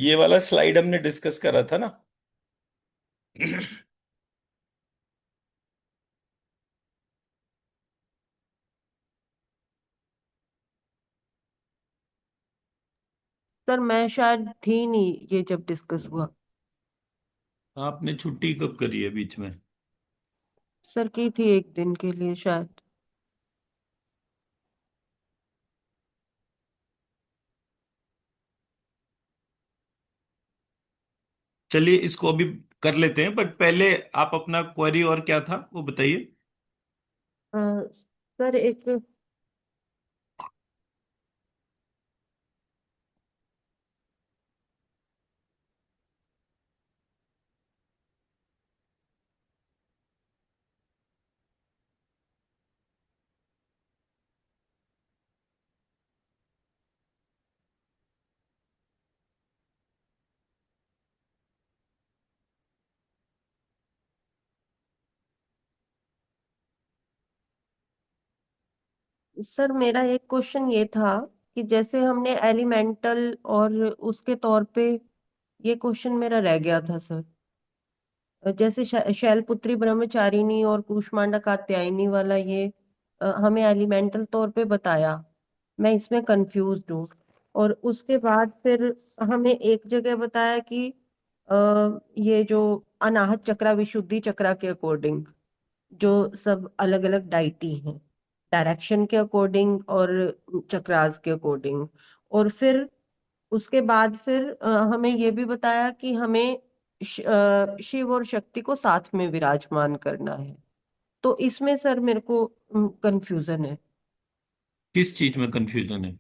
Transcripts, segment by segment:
ये वाला स्लाइड हमने डिस्कस करा था ना। सर मैं शायद थी नहीं ये जब डिस्कस हुआ। आपने छुट्टी कब करी है बीच में? सर की थी एक दिन के लिए शायद। चलिए इसको अभी कर लेते हैं, बट पहले आप अपना क्वेरी और क्या था वो बताइए। अ, सर एक सर मेरा एक क्वेश्चन ये था कि जैसे हमने एलिमेंटल और उसके तौर पे ये क्वेश्चन मेरा रह गया था सर। जैसे शैलपुत्री ब्रह्मचारिणी और कूष्मांडा कात्यायनी वाला ये हमें एलिमेंटल तौर पे बताया। मैं इसमें कंफ्यूज हूँ। और उसके बाद फिर हमें एक जगह बताया कि ये जो अनाहत चक्रा विशुद्धि चक्रा के अकॉर्डिंग जो सब अलग अलग डाइटी हैं, डायरेक्शन के अकॉर्डिंग और चक्रास के अकॉर्डिंग। और फिर उसके बाद फिर हमें ये भी बताया कि हमें शिव और शक्ति को साथ में विराजमान करना है। तो इसमें सर मेरे को कंफ्यूजन है। किस चीज में कंफ्यूजन है?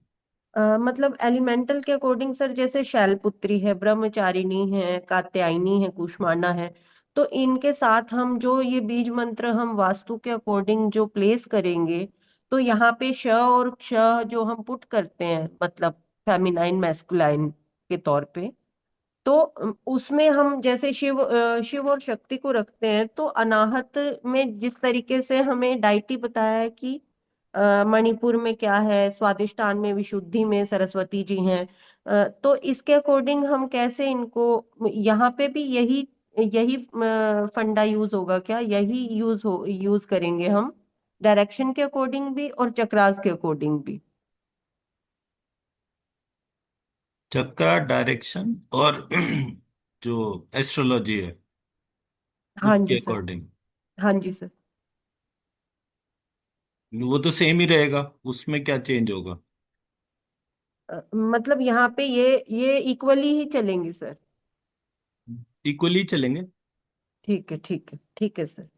मतलब एलिमेंटल के अकॉर्डिंग सर, जैसे शैलपुत्री है, ब्रह्मचारिणी है, कात्यायनी है, कुष्मांडा है। तो इनके साथ हम जो ये बीज मंत्र हम वास्तु के अकॉर्डिंग जो प्लेस करेंगे, तो यहाँ पे श और क्ष जो हम पुट करते हैं, मतलब फेमिनाइन मैस्कुलाइन के तौर पे। तो उसमें हम जैसे शिव और शक्ति को रखते हैं, तो अनाहत में जिस तरीके से हमें डाइटी बताया है कि मणिपुर में क्या है, स्वादिष्टान में विशुद्धि में सरस्वती जी हैं। तो इसके अकॉर्डिंग हम कैसे इनको, यहाँ पे भी यही यही फंडा यूज होगा क्या, यही यूज करेंगे हम डायरेक्शन के अकॉर्डिंग भी और चक्रास के अकॉर्डिंग भी? चक्रा, डायरेक्शन और जो एस्ट्रोलॉजी है हाँ उसके जी सर। अकॉर्डिंग हाँ जी सर। वो तो सेम ही रहेगा, उसमें क्या चेंज होगा? मतलब यहाँ पे ये इक्वली ही चलेंगे सर? इक्वली चलेंगे। ठीक है, ठीक है, ठीक है सर।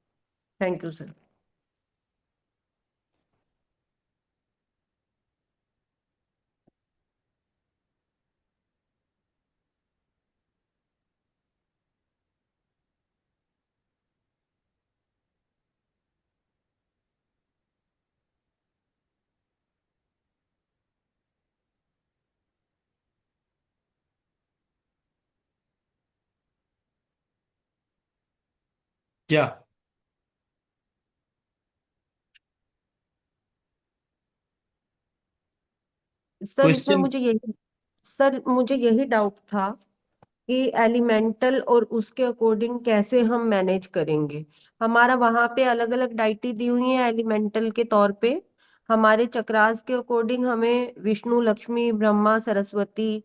Thank you sir. क्या सर इसमें क्वेश्चन? मुझे यही डाउट था कि एलिमेंटल और उसके अकॉर्डिंग कैसे हम मैनेज करेंगे। हमारा वहां पे अलग अलग डाइटी दी हुई है एलिमेंटल के तौर पे। हमारे चक्रास के अकॉर्डिंग हमें विष्णु, लक्ष्मी, ब्रह्मा, सरस्वती,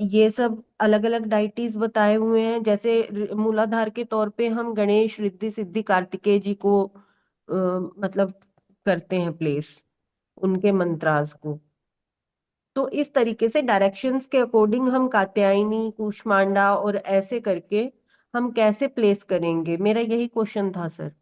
ये सब अलग अलग डाइटीज बताए हुए हैं। जैसे मूलाधार के तौर पे हम गणेश, रिद्धि, सिद्धि, कार्तिकेय जी को मतलब करते हैं प्लेस, उनके मंत्रास को। तो इस तरीके से डायरेक्शंस के अकॉर्डिंग हम कात्यायनी, कूष्मांडा और ऐसे करके हम कैसे प्लेस करेंगे, मेरा यही क्वेश्चन था सर।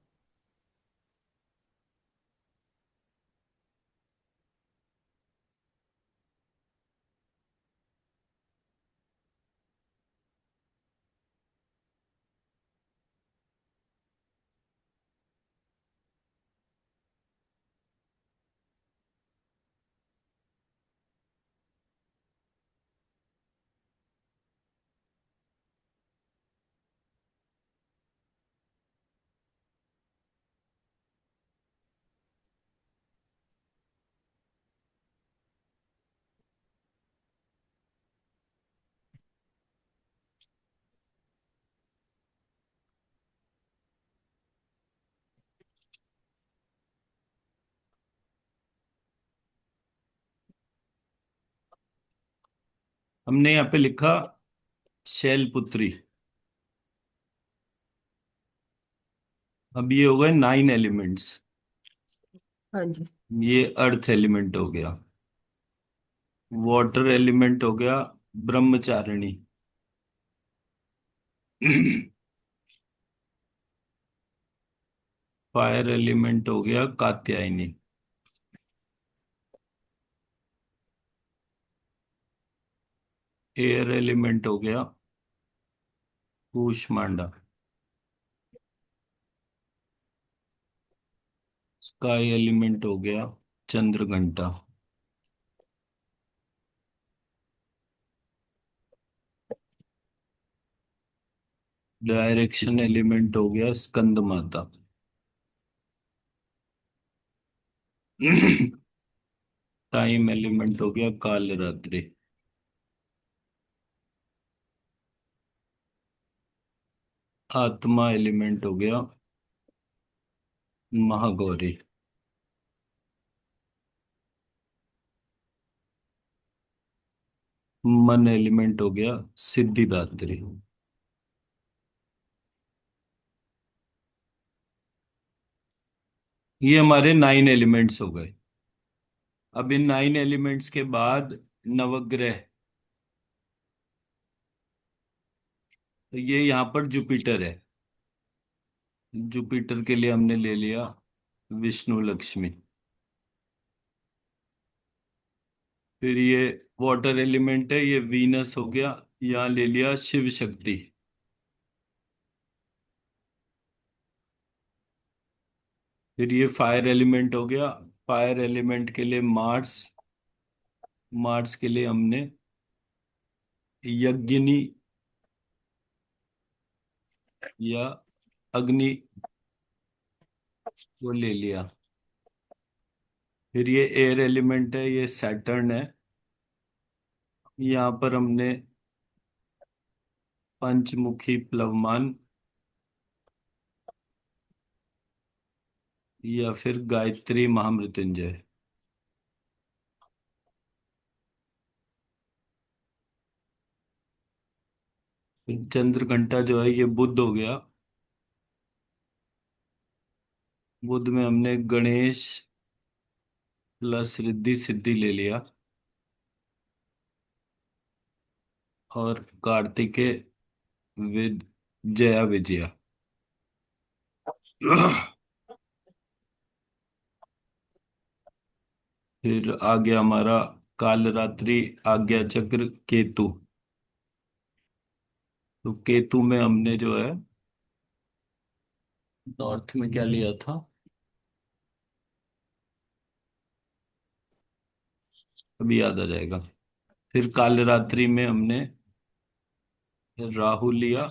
हमने यहाँ पे लिखा शैलपुत्री। अब ये हो गए 9 एलिमेंट्स। हाँ जी। ये अर्थ एलिमेंट हो गया। वाटर एलिमेंट हो गया ब्रह्मचारिणी। फायर एलिमेंट हो गया कात्यायनी। एयर एलिमेंट हो गया कूष्मांडा। स्काई एलिमेंट हो गया चंद्रघंटा। डायरेक्शन एलिमेंट हो गया स्कंद माता। टाइम एलिमेंट हो गया काल रात्रि। आत्मा एलिमेंट हो गया महागौरी। मन एलिमेंट हो गया सिद्धिदात्री। ये हमारे 9 एलिमेंट्स हो गए। अब इन 9 एलिमेंट्स के बाद नवग्रह। तो ये यहाँ पर जुपिटर है। जुपिटर के लिए हमने ले लिया विष्णु लक्ष्मी। फिर ये वाटर एलिमेंट है, ये वीनस हो गया। यहाँ ले लिया शिव शक्ति। फिर ये फायर एलिमेंट हो गया। फायर एलिमेंट के लिए मार्स। मार्स के लिए हमने यज्ञिनी या अग्नि को ले लिया। फिर ये एयर एलिमेंट है, ये सैटर्न है। यहाँ पर हमने पंचमुखी प्लवमान या फिर गायत्री महामृत्युंजय। फिर चंद्रघंटा जो है ये बुध हो गया। बुध में हमने गणेश प्लस रिद्धि सिद्धि ले लिया। और कार्तिकेय विद जया विजया। फिर आ गया हमारा कालरात्रि आज्ञा चक्र केतु। तो केतु में हमने जो है नॉर्थ में क्या लिया था, अभी याद आ जाएगा। फिर कालरात्रि में हमने राहु लिया।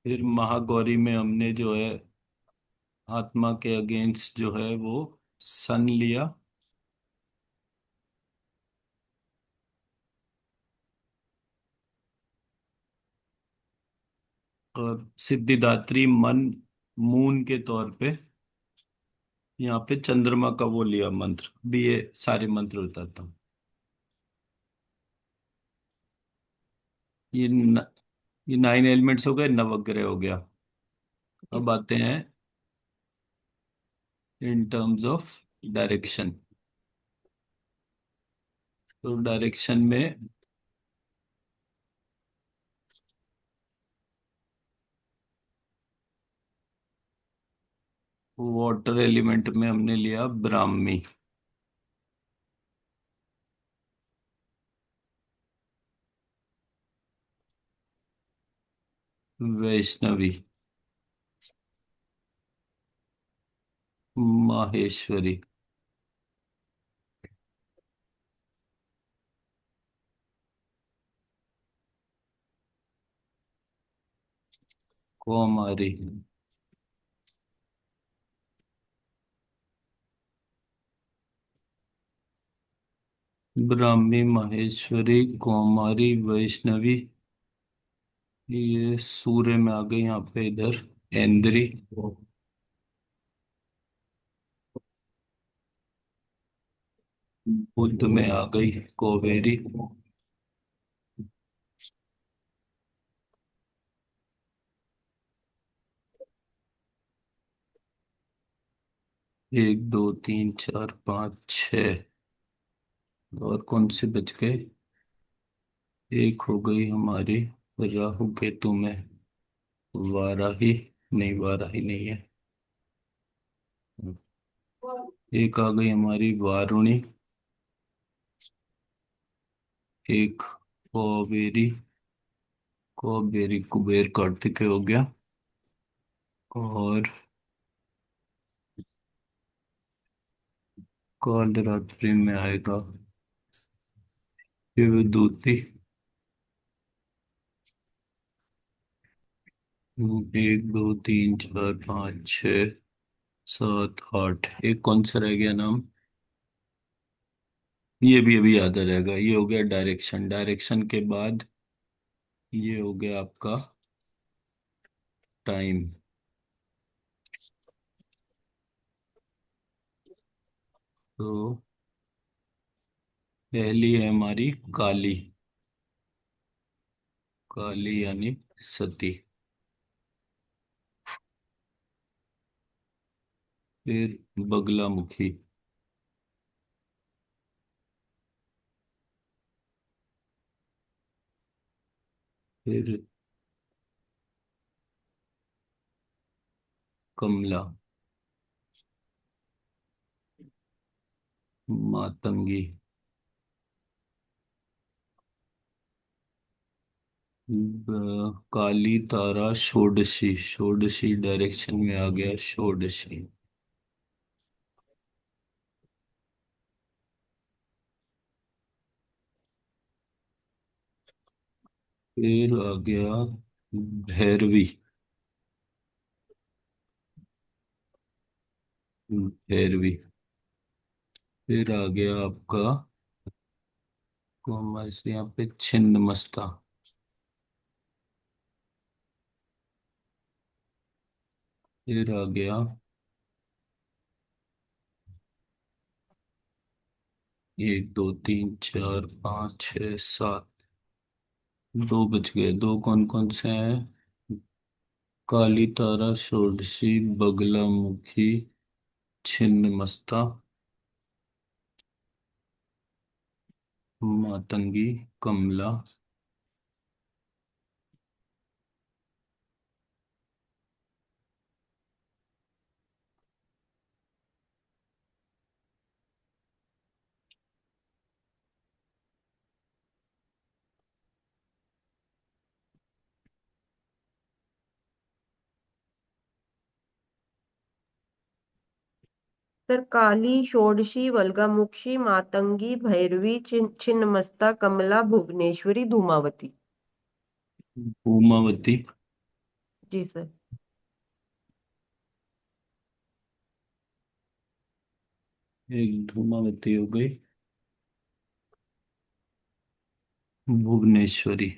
फिर महागौरी में हमने जो है आत्मा के अगेंस्ट जो है वो सन लिया। और सिद्धिदात्री मन मून के तौर पे यहाँ पे चंद्रमा का वो लिया मंत्र। भी ये सारे मंत्र बताता हूँ। ये न, ये 9 एलिमेंट्स हो गए, नवग्रह हो गया। जी। अब आते हैं इन टर्म्स ऑफ डायरेक्शन। तो डायरेक्शन में वाटर एलिमेंट में हमने लिया ब्राह्मी। वैष्णवी। माहेश्वरी। कौमारी। ब्राह्मी माहेश्वरी कौमारी वैष्णवी। ये सूर्य में आ गई यहाँ पे इधर। इंद्री। उद्द में आ गई कावेरी। एक दो तीन चार पाँच छः, और कौन से बच गए? एक हो गई हमारी राहु केतु में वाराही, नहीं वाराही नहीं है। एक आ गई हमारी वारुणी, एक कावेरी, कावेरी कुबेर कार्तिक हो गया, और काल रात्रि में आएगा शिवदूती। एक दो तीन चार पाँच छः सात आठ, एक कौन सा रह गया नाम? ये भी अभी याद आ रहेगा। ये हो गया डायरेक्शन, डायरेक्शन के बाद ये हो गया आपका टाइम। तो पहली है हमारी काली, काली यानी सती। फिर बगलामुखी, फिर कमला, मातंगी, काली तारा षोडशी, षोडशी डायरेक्शन में आ गया षोडशी। फिर आ गया भैरवी, भैरवी। फिर आ गया आपका कौन से यहाँ पे छिन्न मस्ता। फिर आ गया एक दो तीन चार पाँच छः सात, दो बच गए। दो कौन कौन से हैं? काली तारा षोडशी बगलामुखी छिन्न मस्ता मातंगी कमला। सर काली, षोडशी, वल्गामुक्षी, मातंगी, भैरवी, छिन्नमस्ता, कमला, भुवनेश्वरी, धूमावती। उमावती, जी सर। एक धूमावती हो गई, भुवनेश्वरी।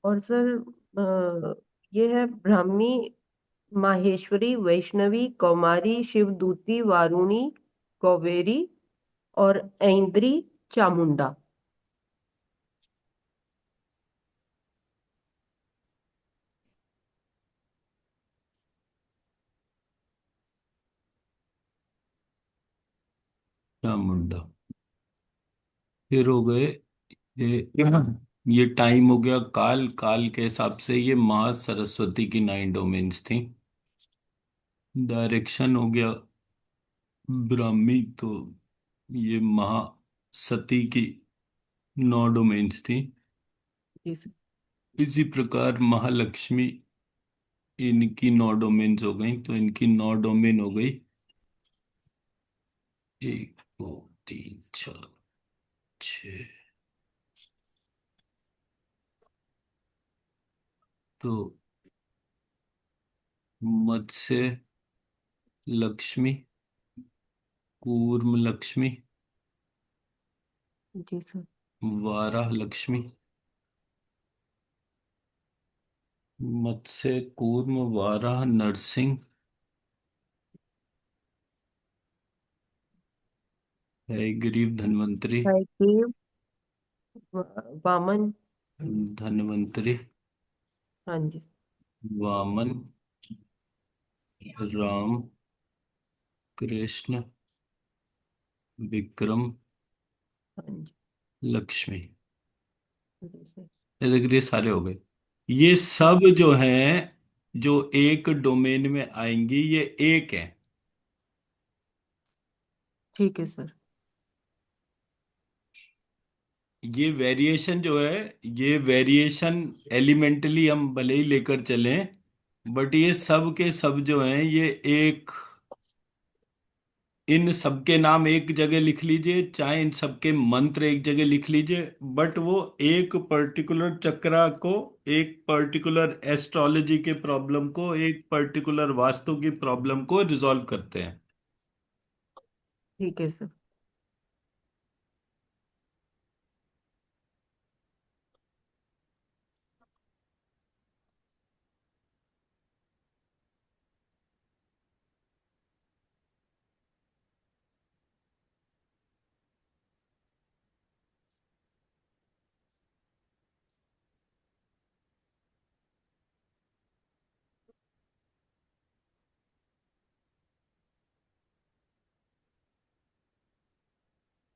और सर ये है ब्राह्मी, माहेश्वरी, वैष्णवी, कौमारी, शिवदूती, वारुणी, कौवेरी और ऐन्द्री, चामुंडा। चामुंडा। फिर हो गए ये टाइम हो गया काल, काल के हिसाब से ये माँ सरस्वती की 9 डोमेन्स थी। डायरेक्शन हो गया ब्राह्मी, तो ये महा सती की 9 डोमेन्स थी। जी सर। इसी प्रकार महालक्ष्मी, इनकी 9 डोमेन्स हो गई, तो इनकी 9 डोमेन हो गई एक दो तीन चार छः। तो मत्स्य लक्ष्मी, कूर्म लक्ष्मी, जी सर। वाराह लक्ष्मी, मत्स्य कूर्म वाराह नरसिंह, है गरीब धनवंतरी। है कि वामन। धनवंतरी, हाँ जी। वामन, राम, कृष्ण, विक्रम, हाँ जी। लक्ष्मी। जैसे। ये देख, ये सारे हो गए। ये सब हाँ। जो हैं, जो एक डोमेन में आएंगी, ये एक है। ठीक है सर। ये वेरिएशन जो है, ये वेरिएशन एलिमेंटली हम भले ही लेकर चलें, बट ये सब के सब जो हैं, ये एक, इन सबके नाम एक जगह लिख लीजिए, चाहे इन सबके मंत्र एक जगह लिख लीजिए, बट वो एक पर्टिकुलर चक्रा को, एक पर्टिकुलर एस्ट्रोलॉजी के प्रॉब्लम को, एक पर्टिकुलर वास्तु की प्रॉब्लम को रिजॉल्व करते हैं। ठीक है सर।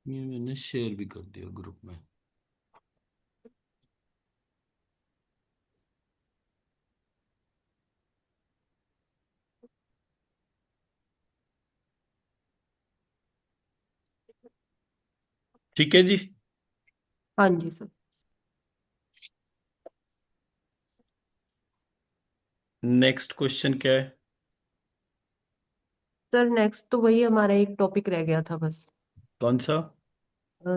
ये मैंने शेयर भी कर दिया ग्रुप में। ठीक है जी। हाँ जी सर। नेक्स्ट क्वेश्चन क्या है? सर नेक्स्ट तो वही हमारा एक टॉपिक रह गया था बस। कौन सा?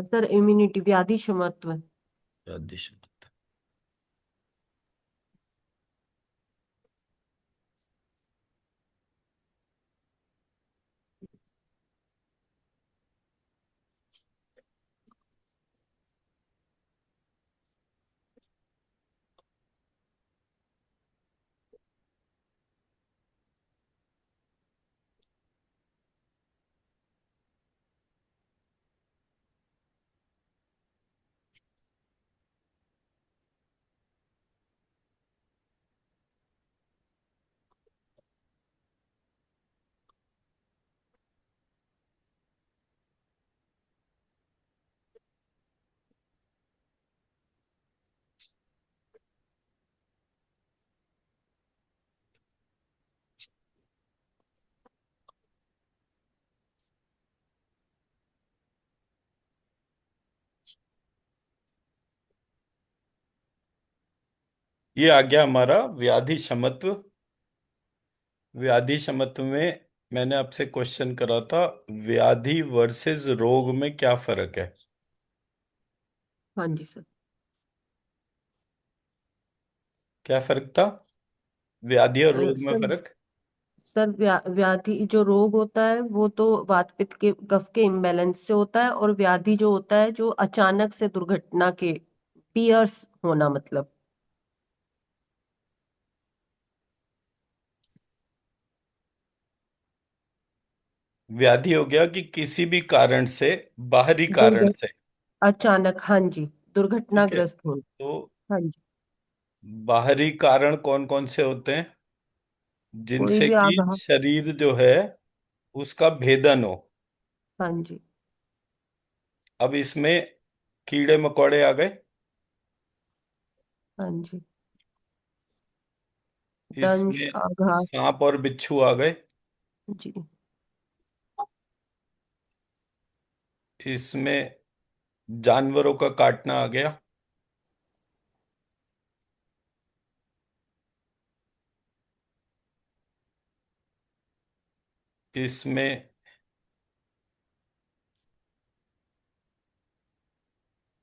सर इम्यूनिटी, व्याधि क्षमत्व। याददाश्त। ये आ गया हमारा व्याधि क्षमत्व। व्याधि क्षमत्व में मैंने आपसे क्वेश्चन करा था, व्याधि वर्सेस रोग में क्या फर्क है? हाँ जी सर। क्या फर्क था? व्याधि और रोग में सर, फर्क? व्याधि जो रोग होता है वो तो वात पित्त के कफ के इम्बैलेंस से होता है, और व्याधि जो होता है जो अचानक से दुर्घटना के पियर्स होना मतलब। व्याधि हो गया कि किसी भी कारण से, बाहरी कारण दुर्घट से। अचानक, हाँ जी, ठीक है, दुर्घटनाग्रस्त हो। तो हाँ जी। बाहरी कारण कौन कौन से होते हैं? कोई जिनसे भी कि आघात। शरीर जो है उसका भेदन हो। हाँ जी। अब इसमें कीड़े मकोड़े आ गए, हाँ जी। दंश इसमें आघात। सांप और बिच्छू आ गए, जी। इसमें जानवरों का काटना आ गया, इसमें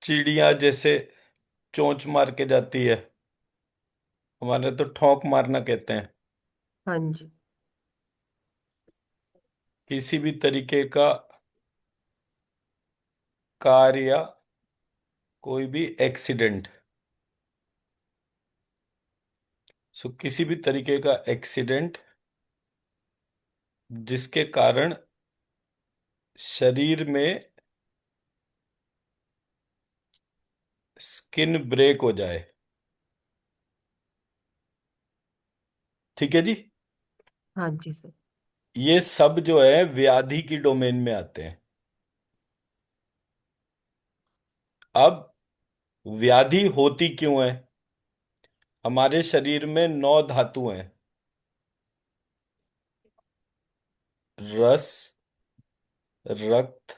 चिड़िया जैसे चोंच मार के जाती है, हमारे तो ठोंक मारना कहते हैं। हाँ जी। किसी भी तरीके का कार या कोई भी एक्सीडेंट, सो किसी भी तरीके का एक्सीडेंट जिसके कारण शरीर में स्किन ब्रेक हो जाए। ठीक है जी। हाँ जी सर। ये सब जो है व्याधि की डोमेन में आते हैं। अब व्याधि होती क्यों है? हमारे शरीर में 9 धातु हैं। रस, रक्त,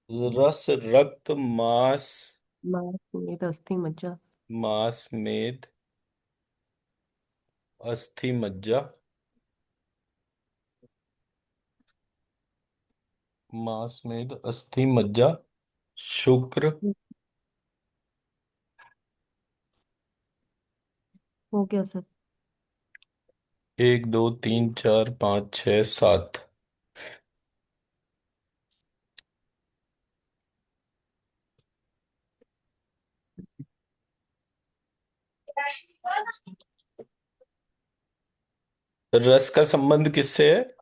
रस, रक्त, मांस, मांस मेद अस्थि मज्जा। मांस, मेद, अस्थि, मज्जा। मांस, मेद, अस्थि, मज्जा, शुक्र। हो गया सर। 1 2 3 4 5 6 7। रस का संबंध किससे है?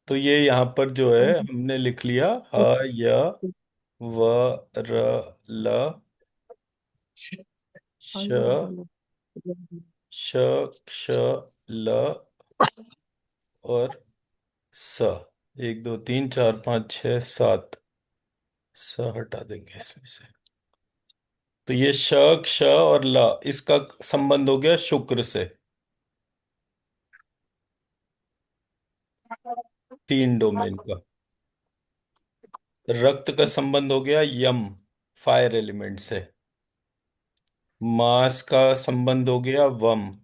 तो ये यहाँ पर जो है हमने लिख लिया, ह, य, व, र, ल, श, श, क्ष, ल और स। 1 2 3 4 5 6 7। स हटा देंगे इसमें से। तो ये श, क्ष और ल, इसका संबंध हो गया शुक्र से। 3 डोमेन का। रक्त का संबंध हो गया यम, फायर एलिमेंट से। मांस का संबंध हो गया वम,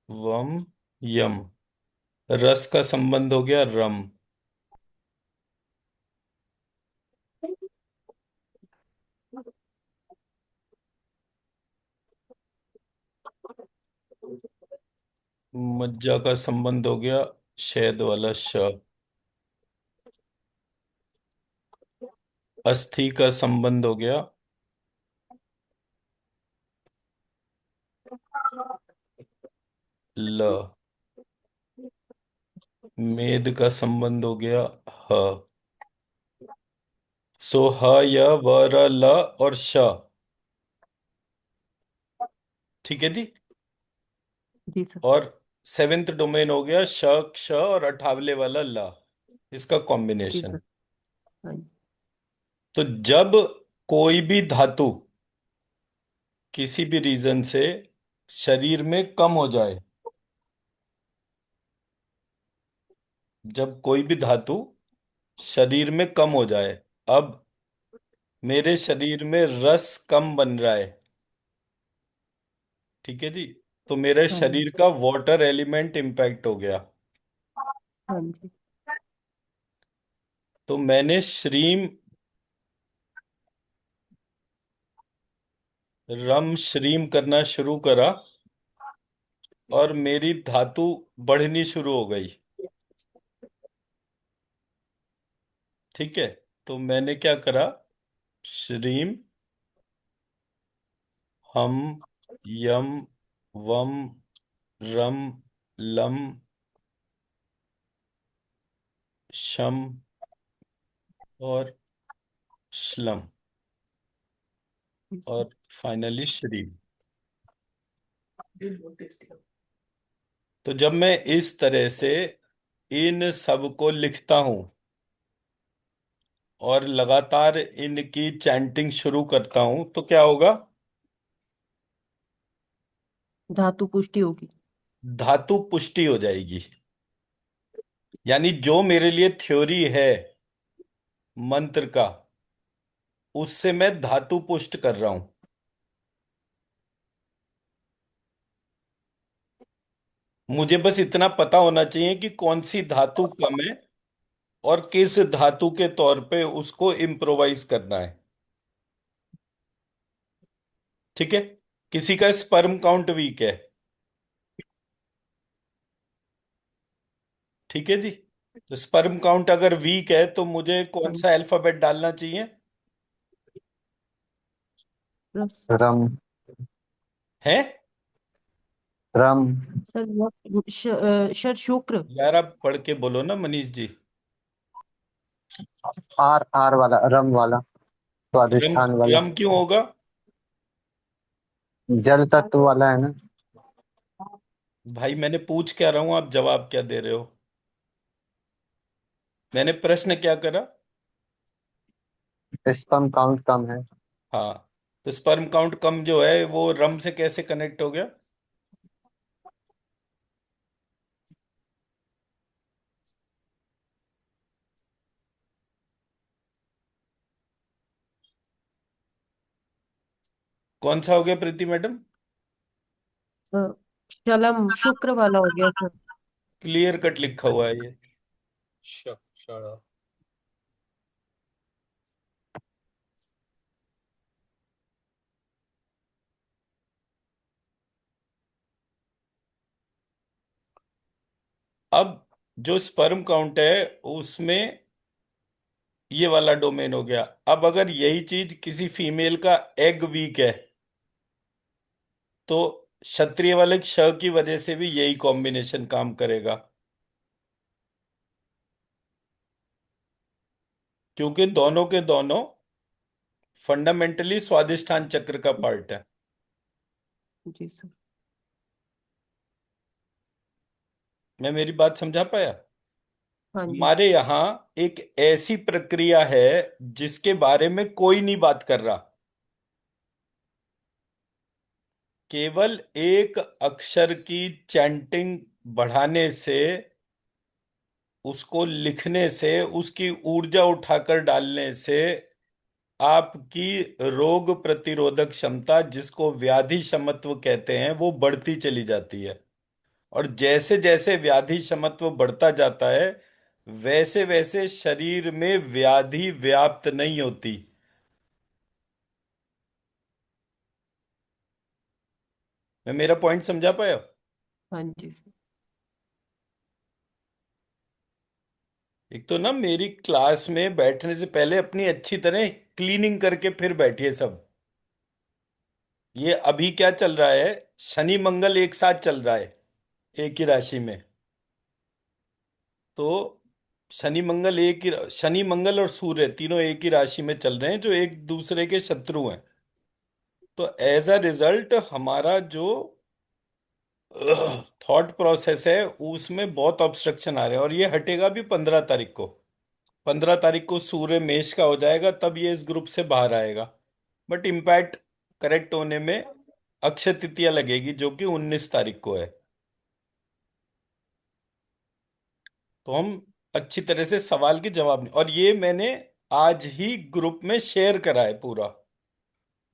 वम, यम। रस का संबंध हो गया रम। मज्जा का संबंध हो गया शहद वाला श। अस्थि का संबंध हो गया ल। मेद का संबंध हो गया ह। सो ह, य, व, र, ल और श। ठीक है जी। जी सर। और सेवेंथ डोमेन हो गया श, क्ष और अठावले वाला ला, इसका जी कॉम्बिनेशन। सर। हाँ जी। तो जब कोई भी धातु किसी भी रीजन से शरीर में कम हो जाए, जब कोई भी धातु शरीर में कम हो जाए, अब मेरे शरीर में रस कम बन रहा है। ठीक है जी। तो मेरे हाँ जी। शरीर का वाटर एलिमेंट इंपैक्ट हो गया। हाँ जी। तो मैंने श्रीम, रम श्रीम करना शुरू करा और मेरी धातु बढ़नी शुरू हो गई। ठीक है। तो मैंने क्या करा? श्रीम, हम, यम, वम, रम, लम, शम और श्लम जी सर। और फाइनली श्री। तो जब मैं इस तरह से इन सब को लिखता हूं और लगातार इनकी चैंटिंग शुरू करता हूं तो क्या होगा? धातु पुष्टि होगी। धातु पुष्टि हो जाएगी। यानी जो मेरे लिए थ्योरी है मंत्र का, उससे मैं धातु पुष्ट कर रहा हूं। मुझे बस इतना पता होना चाहिए कि कौन सी धातु कम है और किस धातु के तौर पे उसको इम्प्रोवाइज करना है। ठीक है। किसी का स्पर्म काउंट वीक है। ठीक है जी। तो स्पर्म काउंट अगर वीक है तो मुझे कौन हाँ। सा अल्फाबेट डालना चाहिए? रस। रम। है? रम। सर सर शुक्र। यार आप पढ़ के बोलो ना मनीष जी। आर आर वाला, रम वाला, रम। स्वादिष्ठान वाला। रम क्यों होगा? जल तत्व वाला है ना। भाई मैंने पूछ क्या रहा हूं, आप जवाब क्या दे रहे हो? मैंने प्रश्न क्या करा? स्पर्म काउंट कम है। हाँ, तो स्पर्म काउंट कम जो है वो रम से कैसे कनेक्ट हो गया? कौन सा हो गया प्रीति मैडम? अ, शलम शुक्र वाला हो गया सर। क्लियर कट लिखा हुआ है ये। अब जो स्पर्म काउंट है उसमें ये वाला डोमेन हो गया। अब अगर यही चीज किसी फीमेल का एग वीक है तो क्षत्रिय वाले क्ष की वजह से भी यही कॉम्बिनेशन काम करेगा, क्योंकि दोनों के दोनों फंडामेंटली स्वादिष्ठान चक्र का पार्ट है। जी सर। मैं मेरी बात समझा पाया? हाँ जी। हमारे यहाँ एक ऐसी प्रक्रिया है जिसके बारे में कोई नहीं बात कर रहा। केवल एक अक्षर की चैंटिंग बढ़ाने से, उसको लिखने से, उसकी ऊर्जा उठाकर डालने से आपकी रोग प्रतिरोधक क्षमता, जिसको व्याधि क्षमत्व कहते हैं, वो बढ़ती चली जाती है। और जैसे जैसे व्याधि क्षमत्व बढ़ता जाता है वैसे वैसे शरीर में व्याधि व्याप्त नहीं होती। मैं मेरा पॉइंट समझा पाया? हाँ जी सर। एक तो ना मेरी क्लास में बैठने से पहले अपनी अच्छी तरह क्लीनिंग करके फिर बैठिए सब। ये अभी क्या चल रहा है, शनि मंगल एक साथ चल रहा है एक ही राशि में। तो शनि मंगल और सूर्य तीनों एक ही राशि में चल रहे हैं जो एक दूसरे के शत्रु हैं। तो एज अ रिजल्ट हमारा जो थॉट प्रोसेस है उसमें बहुत ऑब्स्ट्रक्शन आ रहे हैं, और ये हटेगा भी 15 तारीख को। 15 तारीख को सूर्य मेष का हो जाएगा, तब ये इस ग्रुप से बाहर आएगा। बट इम्पैक्ट करेक्ट होने में अक्षय तृतीया लगेगी जो कि 19 तारीख को है। तो हम अच्छी तरह से सवाल के जवाब नहीं, और ये मैंने आज ही ग्रुप में शेयर करा है पूरा।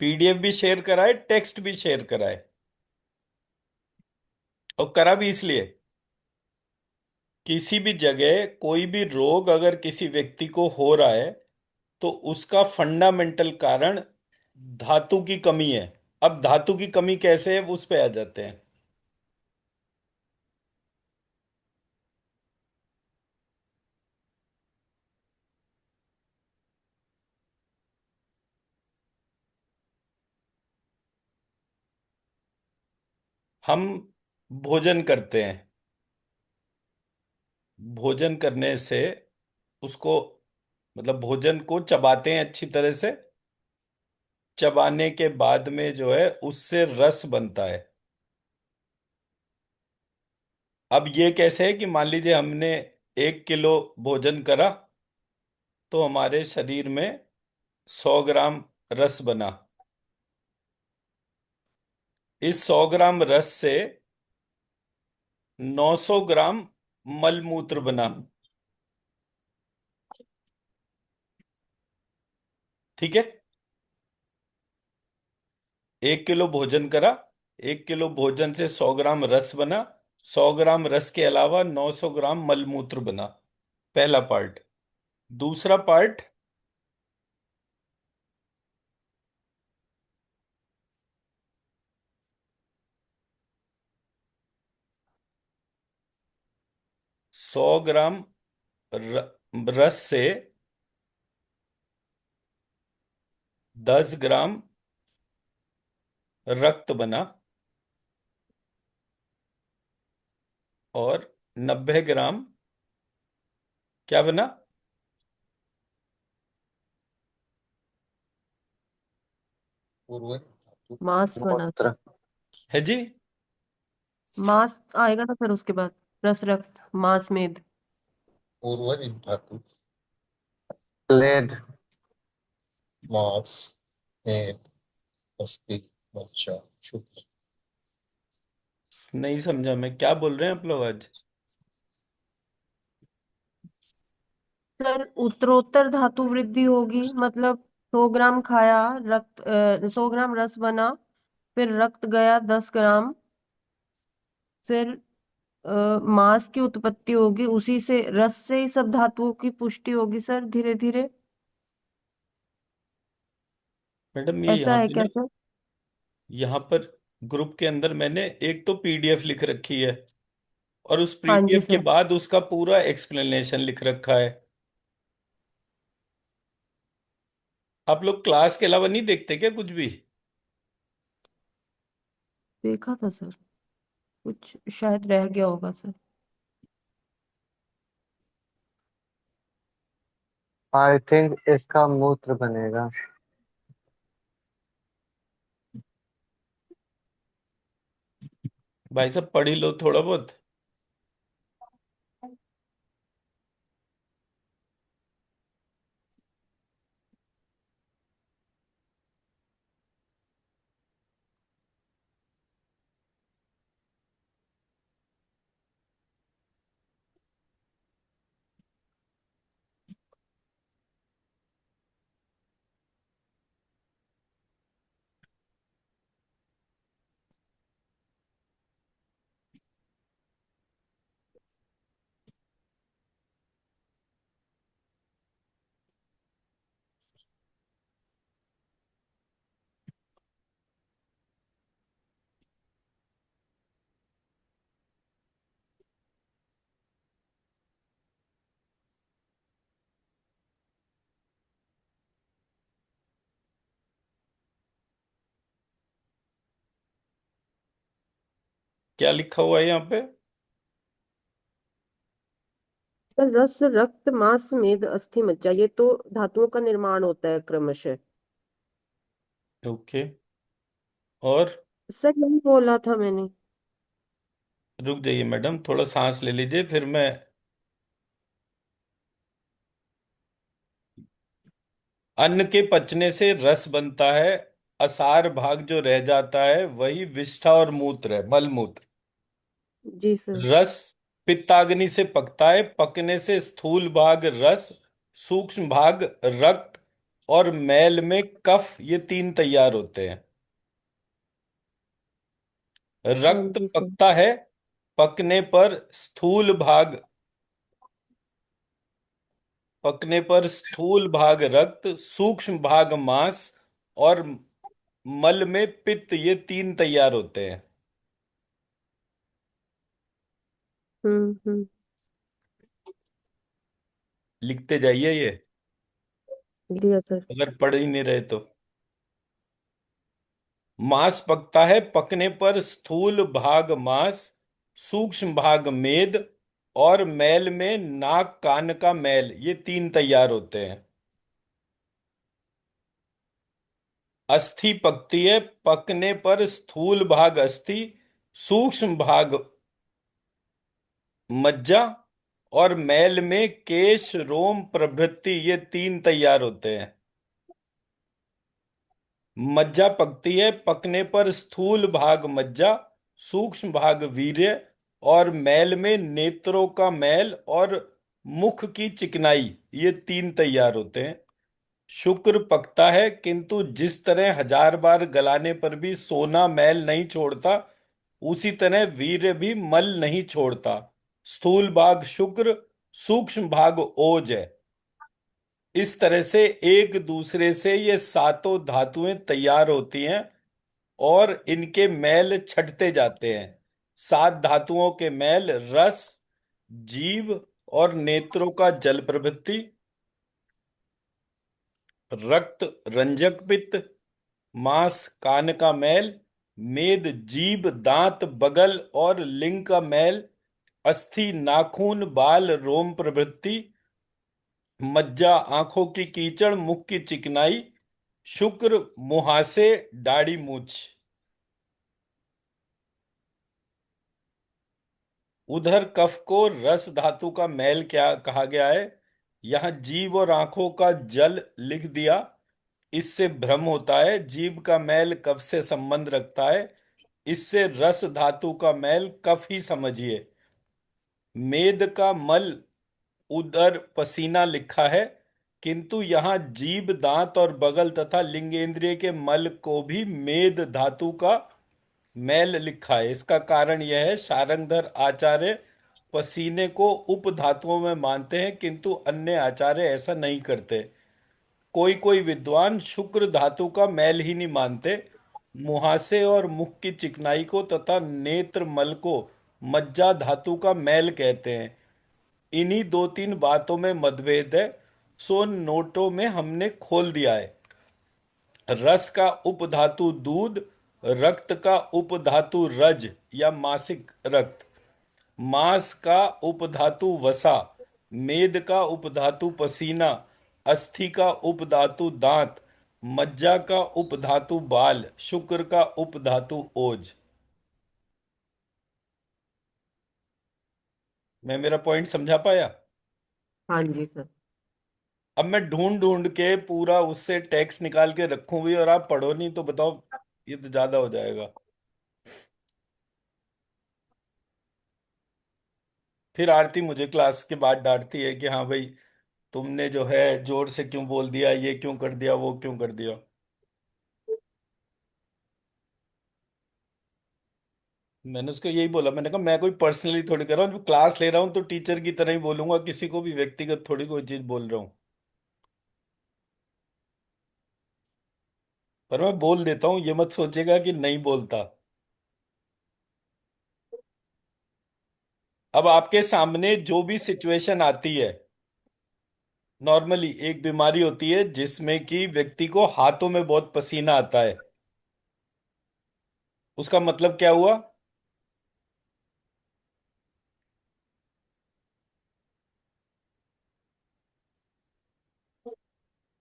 पीडीएफ भी शेयर करा है, टेक्स्ट भी शेयर करा है। और करा भी इसलिए, किसी भी जगह कोई भी रोग अगर किसी व्यक्ति को हो रहा है तो उसका फंडामेंटल कारण धातु की कमी है। अब धातु की कमी कैसे है उस पे आ जाते हैं। हम भोजन करते हैं, भोजन करने से उसको, मतलब भोजन को चबाते हैं अच्छी तरह से। चबाने के बाद में जो है उससे रस बनता है। अब ये कैसे है कि मान लीजिए हमने 1 किलो भोजन करा तो हमारे शरीर में 100 ग्राम रस बना। इस 100 ग्राम रस से 900 ग्राम मल मूत्र बना। ठीक है, 1 किलो भोजन करा, 1 किलो भोजन से 100 ग्राम रस बना, 100 ग्राम रस के अलावा 900 ग्राम मल मूत्र बना। पहला पार्ट। दूसरा पार्ट, 100 ग्राम रस से 10 ग्राम रक्त बना। और 90 ग्राम क्या बना? उर्वरक धातु। मास बना। मूत्र। है जी। मास आएगा ना फिर उसके बाद, रस रक्त मास मेद। उर्वरक धातु। लेड। मांस, मेद, अस्थि, मज्जा, शुक्र। नहीं समझा मैं, क्या बोल रहे हैं आप लोग आज? सर उत्तरोत्तर धातु वृद्धि होगी, मतलब 100 ग्राम खाया, रक्त 100 ग्राम रस बना, फिर रक्त गया 10 ग्राम, फिर मांस की उत्पत्ति होगी, उसी से रस से ही सब धातुओं की पुष्टि होगी सर, धीरे धीरे। मैडम ये ऐसा यहाँ है पे क्या ना, सर? यहाँ पर ग्रुप के अंदर मैंने एक तो पीडीएफ लिख रखी है, और उस हाँ जी पीडीएफ के सर। बाद उसका पूरा एक्सप्लेनेशन लिख रखा है। आप लोग क्लास के अलावा नहीं देखते क्या कुछ भी? देखा था सर, कुछ शायद रह गया होगा सर। आई थिंक इसका मूत्र बनेगा। भाई साहब पढ़ ही लो थोड़ा बहुत। क्या लिखा हुआ है यहाँ पे? सर रस रक्त मांस मेद अस्थि मज्जा, ये तो धातुओं का निर्माण होता है क्रमशः। ओके। और सर यही बोला था मैंने। रुक जाइए मैडम, थोड़ा सांस ले लीजिए, फिर मैं। अन्न के पचने से रस बनता है, असार भाग जो रह जाता है वही विष्ठा और मूत्र है, मल मूत्र। जी सर। रस पित्ताग्नि से पकता है, पकने से स्थूल भाग रस, सूक्ष्म भाग रक्त, और मैल में कफ, ये तीन तैयार होते हैं। हाँ रक्त जी सर। पकता है, पकने पर स्थूल भाग, पकने पर स्थूल भाग रक्त, सूक्ष्म भाग मांस, और मल में पित्त, ये तीन तैयार होते हैं। हम्म। लिखते जाइए ये, लिया सर। अगर पढ़ ही नहीं रहे तो। मांस पकता है, पकने पर स्थूल भाग मांस, सूक्ष्म भाग मेद, और मैल में नाक कान का मैल, ये तीन तैयार होते हैं। अस्थि पकती है, पकने पर स्थूल भाग अस्थि, सूक्ष्म भाग मज्जा, और मैल में केश रोम प्रभृति, ये तीन तैयार होते हैं। मज्जा पकती है, पकने पर स्थूल भाग मज्जा, सूक्ष्म भाग वीर्य, और मैल में नेत्रों का मैल और मुख की चिकनाई, ये तीन तैयार होते हैं। शुक्र पकता है, किंतु जिस तरह 1000 बार गलाने पर भी सोना मैल नहीं छोड़ता, उसी तरह वीर्य भी मल नहीं छोड़ता। स्थूल भाग शुक्र, सूक्ष्म भाग ओज है। इस तरह से एक दूसरे से ये सातों धातुएं तैयार होती हैं, और इनके मैल छटते जाते हैं। सात धातुओं के मैल रस, जीव और नेत्रों का जल प्रवृत्ति, रक्त रंजक पित्त, मांस कान का मैल, मेद जीभ दांत बगल और लिंग का मैल, अस्थि नाखून बाल रोम प्रभृति, मज्जा आंखों की कीचड़ मुख की चिकनाई, शुक्र मुहासे दाढ़ी मूछ। उधर कफ को रस धातु का मैल क्या कहा गया है? यहां जीभ और आंखों का जल लिख दिया, इससे भ्रम होता है। जीभ का मैल कफ से संबंध रखता है, इससे रस धातु का मैल कफ ही समझिए। मेद का मल उदर पसीना लिखा है, किंतु यहाँ जीभ दांत और बगल तथा लिंगेंद्रिय के मल को भी मेद धातु का मैल लिखा है। इसका कारण यह है, शारंगधर आचार्य पसीने को उप धातुओं में मानते हैं, किंतु अन्य आचार्य ऐसा नहीं करते। कोई कोई विद्वान शुक्र धातु का मैल ही नहीं मानते। मुहासे और मुख की चिकनाई को तथा नेत्र मल को मज्जा धातु का मैल कहते हैं। इन्हीं दो तीन बातों में मतभेद है, सो नोटों में हमने खोल दिया है। रस का उपधातु दूध, रक्त का उपधातु रज या मासिक रक्त, मांस का उपधातु वसा, मेद का उपधातु पसीना, अस्थि का उपधातु दांत, मज्जा का उपधातु बाल, शुक्र का उपधातु ओज। मैं मेरा पॉइंट समझा पाया? हाँ जी सर। अब मैं ढूंढ ढूंढ के पूरा उससे टेक्स्ट निकाल के रखूं भी और आप पढ़ो नहीं तो बताओ, ये तो ज्यादा हो जाएगा। फिर आरती मुझे क्लास के बाद डांटती है कि हाँ भाई, तुमने जो है जोर से क्यों बोल दिया, ये क्यों कर दिया, वो क्यों कर दिया। मैंने उसको यही बोला, मैंने कहा मैं कोई पर्सनली थोड़ी कर रहा हूँ, क्लास ले रहा हूँ तो टीचर की तरह ही बोलूंगा, किसी को भी व्यक्तिगत थोड़ी कोई चीज बोल रहा हूँ। पर मैं बोल देता हूँ, ये मत सोचेगा कि नहीं बोलता। अब आपके सामने जो भी सिचुएशन आती है, नॉर्मली एक बीमारी होती है जिसमें कि व्यक्ति को हाथों में बहुत पसीना आता है, उसका मतलब क्या हुआ?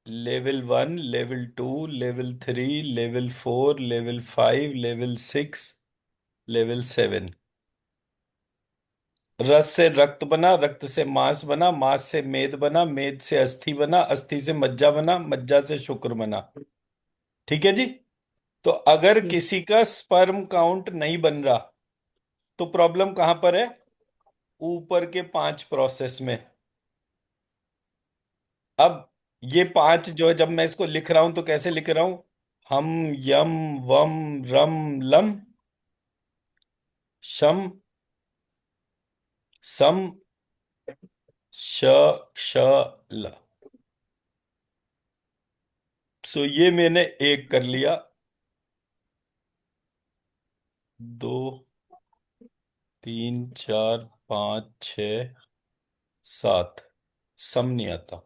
Level 1, level 2, level 3, level 4, level 5, level 6, level 7। रस से रक्त बना, रक्त से मांस बना, मांस से मेद बना, मेद से अस्थि बना, अस्थि से मज्जा बना, मज्जा से शुक्र बना। ठीक है जी। तो अगर जी। किसी का स्पर्म काउंट नहीं बन रहा, तो प्रॉब्लम कहां पर है? ऊपर के 5 प्रोसेस में। अब ये 5 जो है, जब मैं इसको लिख रहा हूं तो कैसे लिख रहा हूं? हम, यम, वम, रम, लम, शम, सम, श, क्ष, ल। सो ये मैंने एक कर लिया। 2, 3, 4, 5, 6, 7। सम नहीं आता।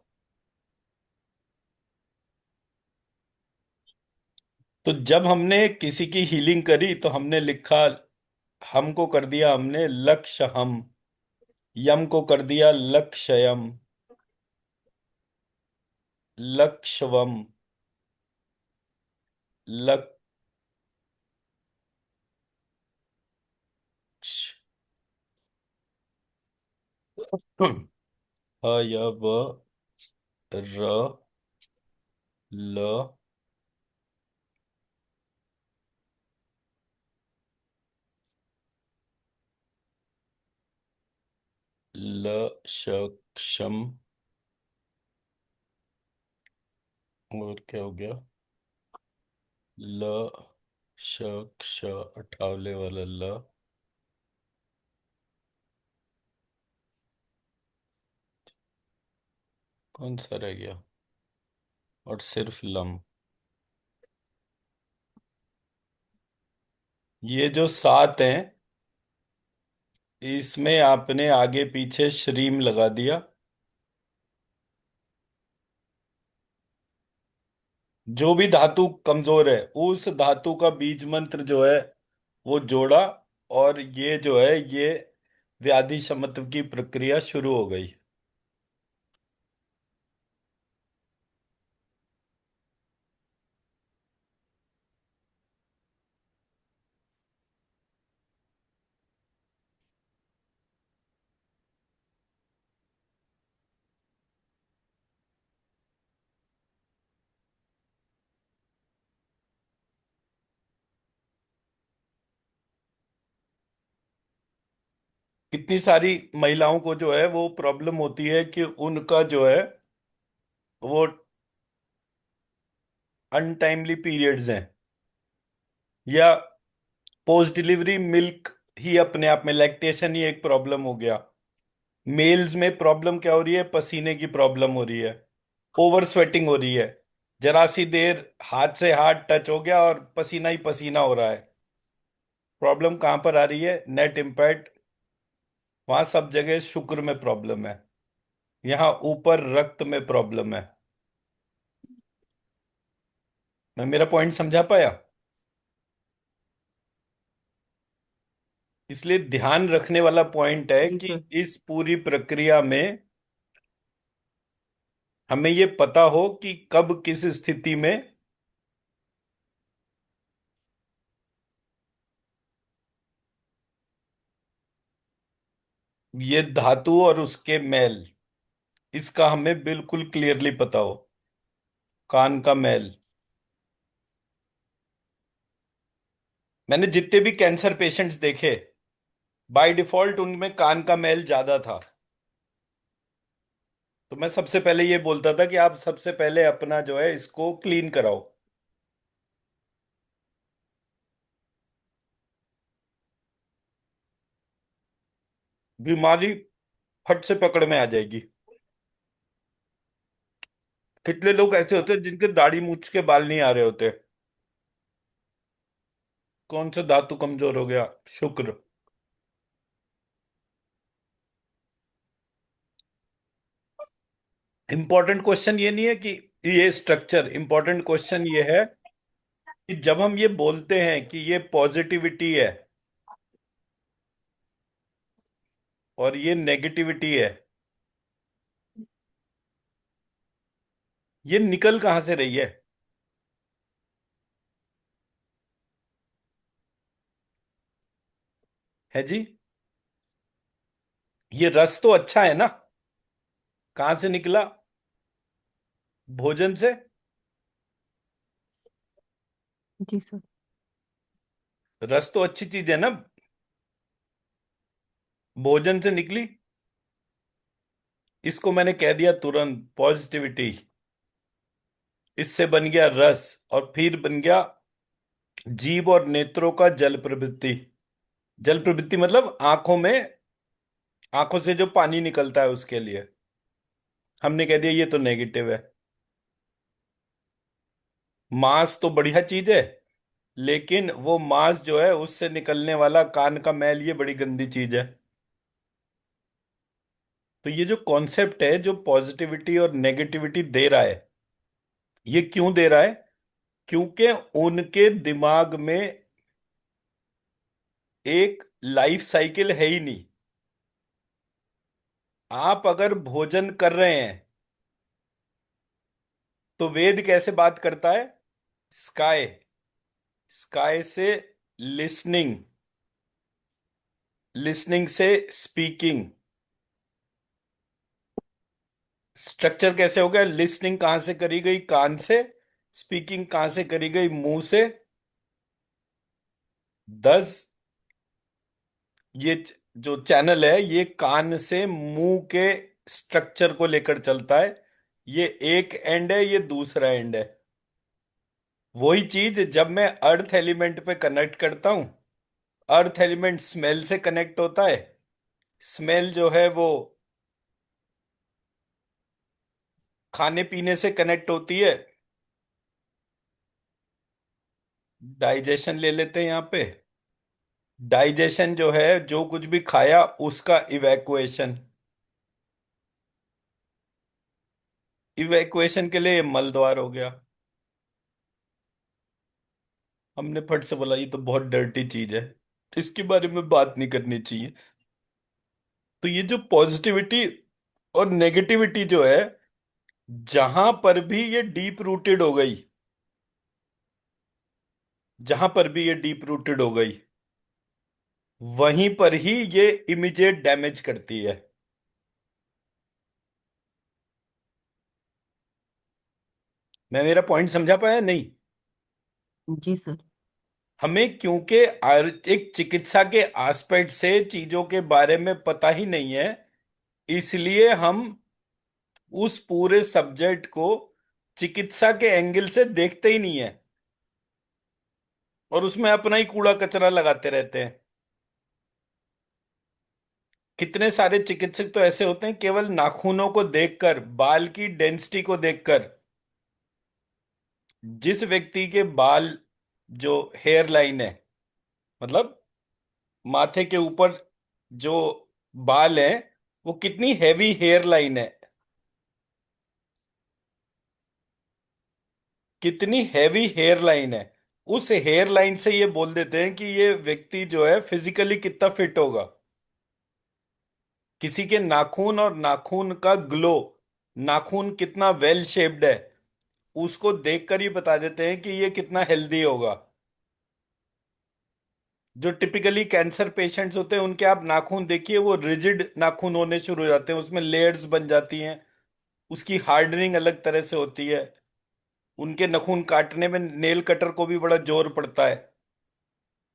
तो जब हमने किसी की हीलिंग करी तो हमने लिखा, हमको कर दिया हमने लक्ष्य हम, यम को कर दिया लक्ष्यम, लक्ष्यवम, लक्ष्य, ह, य, व, र, ल, ल, श, क्षम। और क्या हो गया? ल, श, क्ष, अठावले वाला ल, कौन सा रह गया? और सिर्फ लम। ये जो 7 हैं, इसमें आपने आगे पीछे श्रीम लगा दिया। जो भी धातु कमजोर है उस धातु का बीज मंत्र जो है वो जोड़ा, और ये जो है ये व्याधि शमत्व की प्रक्रिया शुरू हो गई। कितनी सारी महिलाओं को जो है वो प्रॉब्लम होती है कि उनका जो है वो अनटाइमली पीरियड्स हैं, या पोस्ट डिलीवरी मिल्क ही अपने आप में, लैक्टेशन ही एक प्रॉब्लम हो गया। मेल्स में प्रॉब्लम क्या हो रही है? पसीने की प्रॉब्लम हो रही है, ओवर स्वेटिंग हो रही है। जरा सी देर हाथ से हाथ टच हो गया और पसीना ही पसीना हो रहा है। प्रॉब्लम कहां पर आ रही है? नेट इम्पैक्ट वहां सब जगह शुक्र में प्रॉब्लम है, यहाँ ऊपर रक्त में प्रॉब्लम है। मैं मेरा पॉइंट समझा पाया? इसलिए ध्यान रखने वाला पॉइंट है जी कि सर। इस पूरी प्रक्रिया में हमें ये पता हो कि कब किस स्थिति में ये धातु और उसके मेल, इसका हमें बिल्कुल क्लियरली पता हो। कान का मेल, मैंने जितने भी कैंसर पेशेंट्स देखे, बाय डिफॉल्ट उनमें कान का मेल ज्यादा था। तो मैं सबसे पहले ये बोलता था कि आप सबसे पहले अपना जो है इसको क्लीन कराओ। बीमारी फट से पकड़ में आ जाएगी। कितने लोग ऐसे होते हैं जिनके दाढ़ी मूछ के बाल नहीं आ रहे होते? कौन सा धातु कमजोर हो गया? शुक्र। इंपॉर्टेंट क्वेश्चन ये नहीं है कि ये स्ट्रक्चर, इंपॉर्टेंट क्वेश्चन ये है कि जब हम ये बोलते हैं कि ये पॉजिटिविटी है और ये नेगेटिविटी ये निकल कहां से रही है जी? ये रस तो अच्छा है ना, कहां से निकला? भोजन से। जी सर। रस तो अच्छी चीज है ना, भोजन से निकली। इसको मैंने कह दिया तुरंत पॉजिटिविटी। इससे बन गया रस, और फिर बन गया जीभ और नेत्रों का जल प्रवृत्ति। जल प्रवृत्ति मतलब आंखों में, आंखों से जो पानी निकलता है उसके लिए हमने कह दिया ये तो नेगेटिव है। मांस तो बढ़िया चीज है, लेकिन वो मांस जो है उससे निकलने वाला कान का मैल ये बड़ी गंदी चीज है। तो ये जो कॉन्सेप्ट है जो पॉजिटिविटी और नेगेटिविटी दे रहा है, ये क्यों दे रहा है? क्योंकि उनके दिमाग में एक लाइफ साइकिल है ही नहीं। आप अगर भोजन कर रहे हैं तो वेद कैसे बात करता है? स्काई, स्काई से लिसनिंग, लिसनिंग से स्पीकिंग। स्ट्रक्चर कैसे हो गया? लिसनिंग कहां से करी गई? कान से। स्पीकिंग कहां से करी गई? मुंह से। दस, ये जो चैनल है ये कान से मुंह के स्ट्रक्चर को लेकर चलता है। ये एक एंड है, ये दूसरा एंड है। वही चीज जब मैं अर्थ एलिमेंट पे कनेक्ट करता हूं, अर्थ एलिमेंट स्मेल से कनेक्ट होता है। स्मेल जो है वो खाने पीने से कनेक्ट होती है। डाइजेशन ले लेते हैं यहाँ पे। डाइजेशन जो है जो कुछ भी खाया उसका इवैक्यूएशन, इवैक्यूएशन के लिए मल द्वार हो गया। हमने फट से बोला ये तो बहुत डर्टी चीज है, इसके बारे में बात नहीं करनी चाहिए। तो ये जो पॉजिटिविटी और नेगेटिविटी जो है, जहां पर भी ये डीप रूटेड हो गई, जहां पर भी ये डीप रूटेड हो गई, वहीं पर ही ये इमीडिएट डैमेज करती है। मैं मेरा पॉइंट समझा पाया नहीं? जी सर। हमें क्योंकि एक चिकित्सा के एस्पेक्ट से चीजों के बारे में पता ही नहीं है, इसलिए हम उस पूरे सब्जेक्ट को चिकित्सा के एंगल से देखते ही नहीं है, और उसमें अपना ही कूड़ा कचरा लगाते रहते हैं। कितने सारे चिकित्सक तो ऐसे होते हैं, केवल नाखूनों को देखकर, बाल की डेंसिटी को देखकर, जिस व्यक्ति के बाल, जो हेयर लाइन है, मतलब माथे के ऊपर जो बाल है, वो कितनी हैवी हेयर लाइन है, कितनी हैवी हेयर लाइन है, उस हेयर लाइन से ये बोल देते हैं कि ये व्यक्ति जो है फिजिकली कितना फिट होगा। किसी के नाखून और नाखून का ग्लो, नाखून कितना वेल शेप्ड है, उसको देखकर ही बता देते हैं कि ये कितना हेल्दी होगा। जो टिपिकली कैंसर पेशेंट्स होते हैं, उनके आप नाखून देखिए, वो रिजिड नाखून होने शुरू हो जाते हैं, उसमें लेयर्स बन जाती हैं, उसकी हार्डनिंग अलग तरह से होती है। उनके नाखून काटने में नेल कटर को भी बड़ा जोर पड़ता है।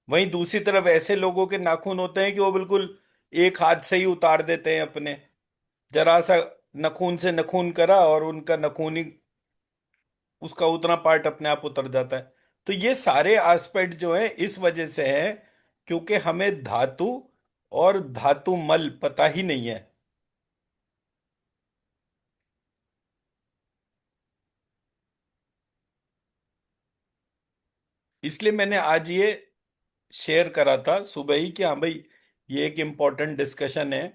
वहीं दूसरी तरफ ऐसे लोगों के नाखून होते हैं कि वो बिल्कुल एक हाथ से ही उतार देते हैं अपने, जरा सा नखून से नखून करा और उनका नखून ही, उसका उतना पार्ट अपने आप उतर जाता है। तो ये सारे एस्पेक्ट जो है इस वजह से है, क्योंकि हमें धातु और धातु मल पता ही नहीं है। इसलिए मैंने आज ये शेयर करा था सुबह ही कि हाँ भाई, ये एक इम्पोर्टेंट डिस्कशन है।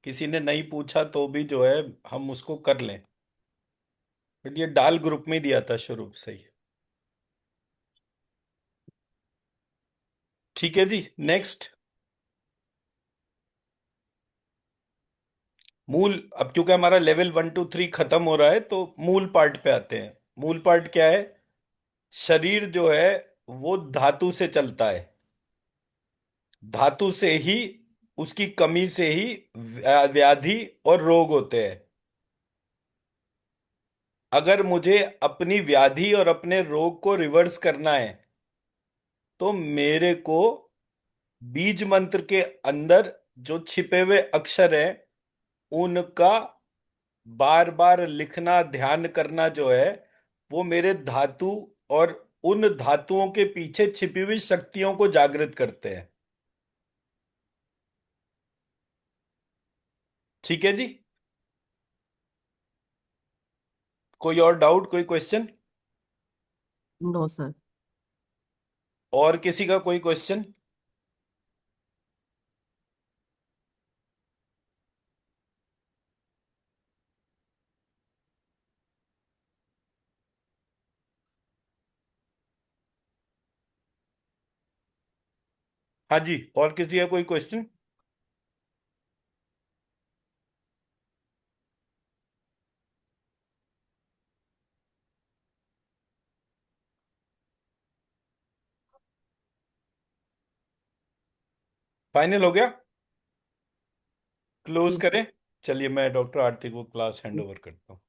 किसी ने नहीं पूछा तो भी जो है हम उसको कर लें, बट ये डाल ग्रुप में ही दिया था शुरू से ही। ठीक है जी, नेक्स्ट। मूल, अब क्योंकि हमारा लेवल 1 2 3 खत्म हो रहा है, तो मूल पार्ट पे आते हैं। मूल पार्ट क्या है? शरीर जो है वो धातु से चलता है, धातु से ही, उसकी कमी से ही व्याधि और रोग होते हैं। अगर मुझे अपनी व्याधि और अपने रोग को रिवर्स करना है, तो मेरे को बीज मंत्र के अंदर जो छिपे हुए अक्षर हैं, उनका बार बार लिखना, ध्यान करना जो है, वो मेरे धातु और उन धातुओं के पीछे छिपी हुई शक्तियों को जागृत करते हैं। ठीक है जी। कोई और डाउट, कोई क्वेश्चन? No sir. और किसी का कोई क्वेश्चन? हाँ जी, और किसी का कोई क्वेश्चन? फाइनल हो गया? क्लोज जी सर। करें? चलिए, मैं डॉक्टर आरती को क्लास हैंड ओवर करता हूँ।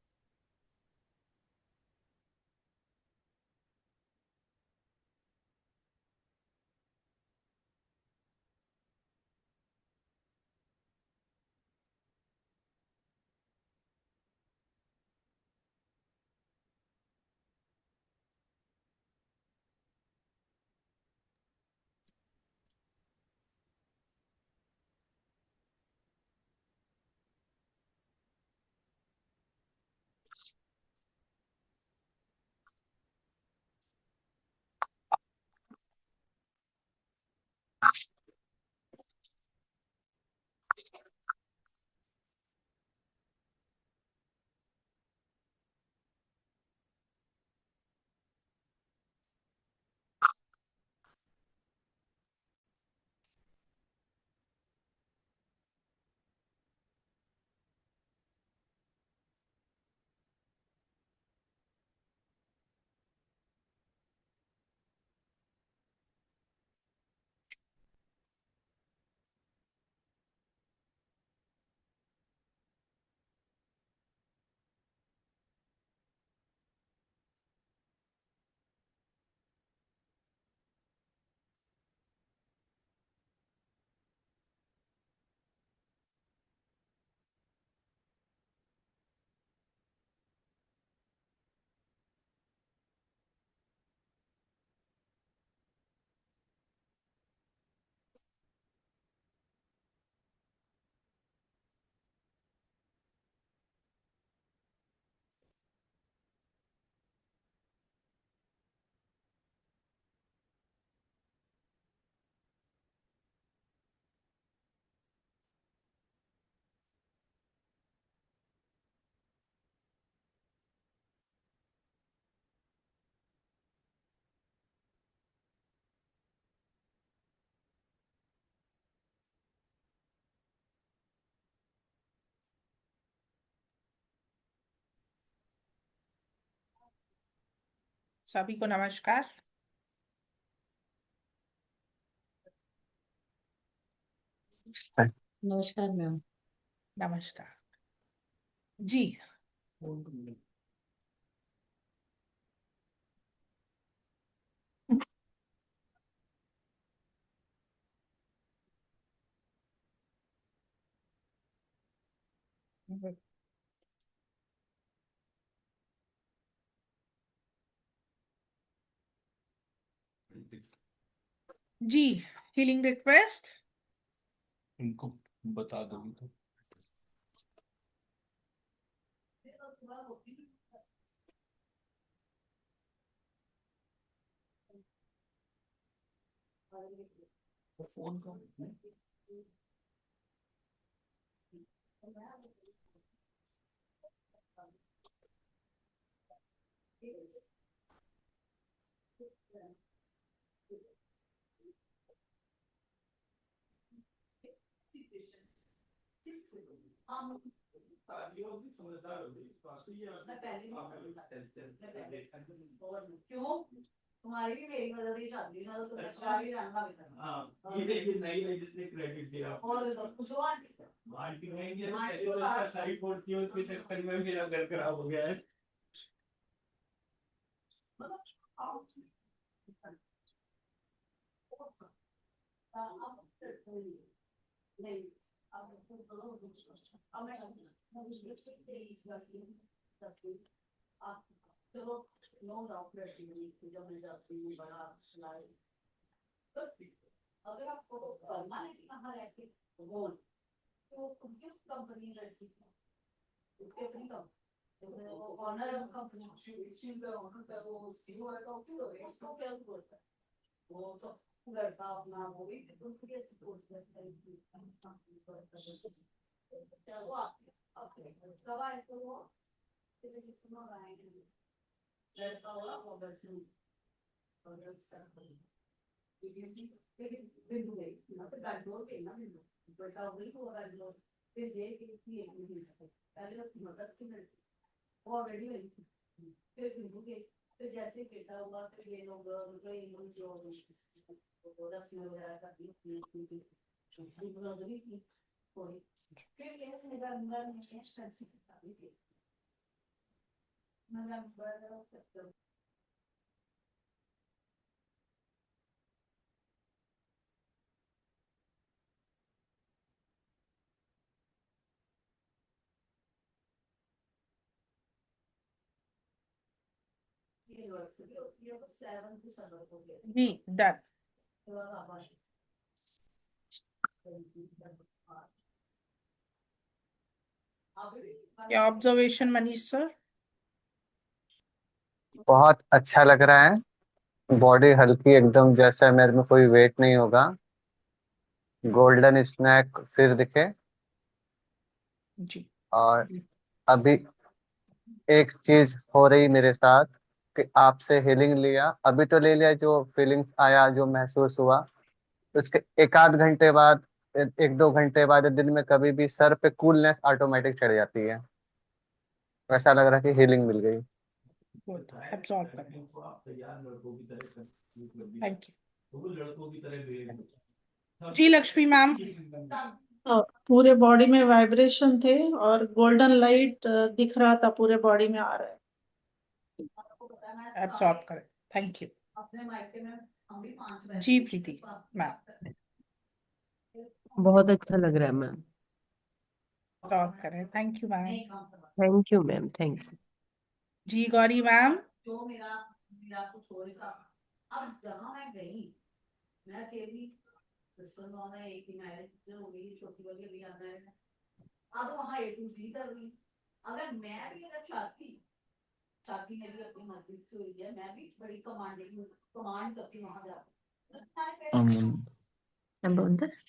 सभी को नमस्कार। नमस्कार मैम। नमस्कार जी। जी, हीलिंग रिक्वेस्ट। इनको बता दोगे तो फोन का क्यों तुम्हारी भी मेरी वजह से ही शादी है ना, तो तुम्हें अच्छा भी रहना बेटा। हाँ ये नहीं है जिसने क्रेडिट दिया और सब कुछ आंटी आंटी कहेंगे पहले तो इसका सारी फोड़ थी उसके चक्कर में मेरा घर खराब हो गया है नहीं अब चलो नो डाउट जब मैं जाती हूँ बड़ा सिलाई अगर आपको करना है कि कहाँ रहती वो तो किस कंपनी रहती उसके अपनी कंपनी ऑनर कंपनी वो सीईओ है तो उसको क्या बोलता है वो तो लड़का अपना वो भी उनकी अच्छी पोस्ट है वो आपके कब आए तो वो लड़का हुआ वो बस बैंगलोर के ना बेटा वही हुआ बैंगलोर फिर ये पहले उसकी मदद की लड़की वो ऑलरेडी गई फिर बिंदु के फिर जैसे बेटा हुआ फिर ये लोग रस्में वगैरह करती थी फिर ये नवंबर नवंबर जी डन। क्या ऑब्जर्वेशन मनीष सर? बहुत अच्छा लग रहा है। बॉडी हल्की एकदम, जैसे मेरे में कोई वेट नहीं होगा। गोल्डन स्नैक फिर दिखे। जी और अभी एक चीज हो रही मेरे साथ कि आपसे हीलिंग लिया, अभी तो ले लिया, जो फीलिंग्स आया, जो महसूस हुआ, उसके एक आध घंटे बाद, एक दो घंटे बाद, दिन में कभी भी सर पे कूलनेस ऑटोमेटिक चढ़ जाती है। वैसा लग रहा है कि हीलिंग मिल गई। गुड, एब्जॉर्ब करें। थैंक यू जी। लक्ष्मी मैम। पूरे बॉडी में वाइब्रेशन थे और गोल्डन लाइट दिख रहा था, पूरे बॉडी में आ रहा है। एब्जॉर्ब करें। थैंक यू जी। प्रीति मैम। बहुत अच्छा लग रहा है मैम। एब्जॉर्ब करें। Thank you ma'am. Thank you ma'am, thank you. जी गौरी मैम। जो मेरा मेरा कुछ और सा अब जहाँ मैं गई मैं अकेली एक ही मैरिज हो गई, छोटी वाली भी आना है। अब वहाँ A to Z कर रही। अगर मैं भी अगर चाहती मेरी अपनी मर्जी से हुई है, मैं भी बड़ी कमांड करती वहाँ जाकर।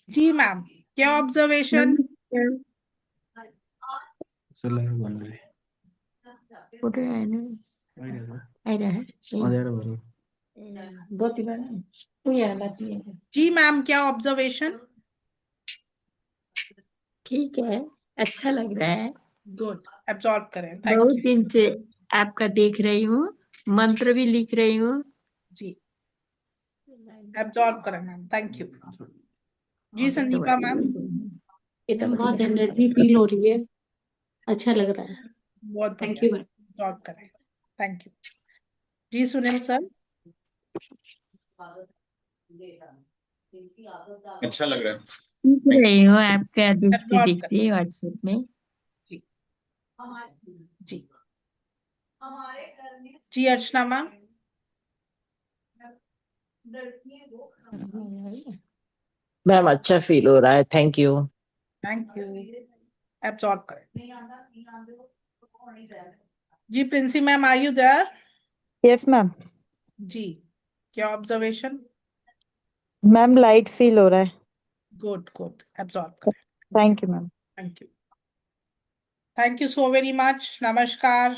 जी मैम, क्या ऑब्जर्वेशन? जी मैम, क्या ऑब्जर्वेशन? ठीक है, अच्छा लग रहा है। गुड, एब्जॉर्ब करें। थैंक बहुत यू दिन से आपका देख रही हूँ, मंत्र भी लिख रही हूँ। जी एब्जॉर्ब करें मैम, थैंक यू। जी संदीपा मैम, ये तो बहुत एनर्जी फील हो रही है, अच्छा लग रहा है। बहुत थैंक बढ़िया, यू मैम। एब्जॉर्ब करें, थैंक यू। जी सुनील सर, अच्छा लग रहा है। लिख रही हूँ, आपका दृष्टि एब्जॉर्ब दिखती है व्हाट्सएप में। जी जी अर्चना मैम, मैम अच्छा फील हो रहा है, thank you. Thank you, absorb करें। जी Princy ma'am, are you there? Yes ma'am. जी क्या ऑब्जर्वेशन? मैम लाइट फील हो रहा है। गुड गुड, एब्जॉर्ब करें, thank you ma'am. Thank you, thank you so very much, नमस्कार।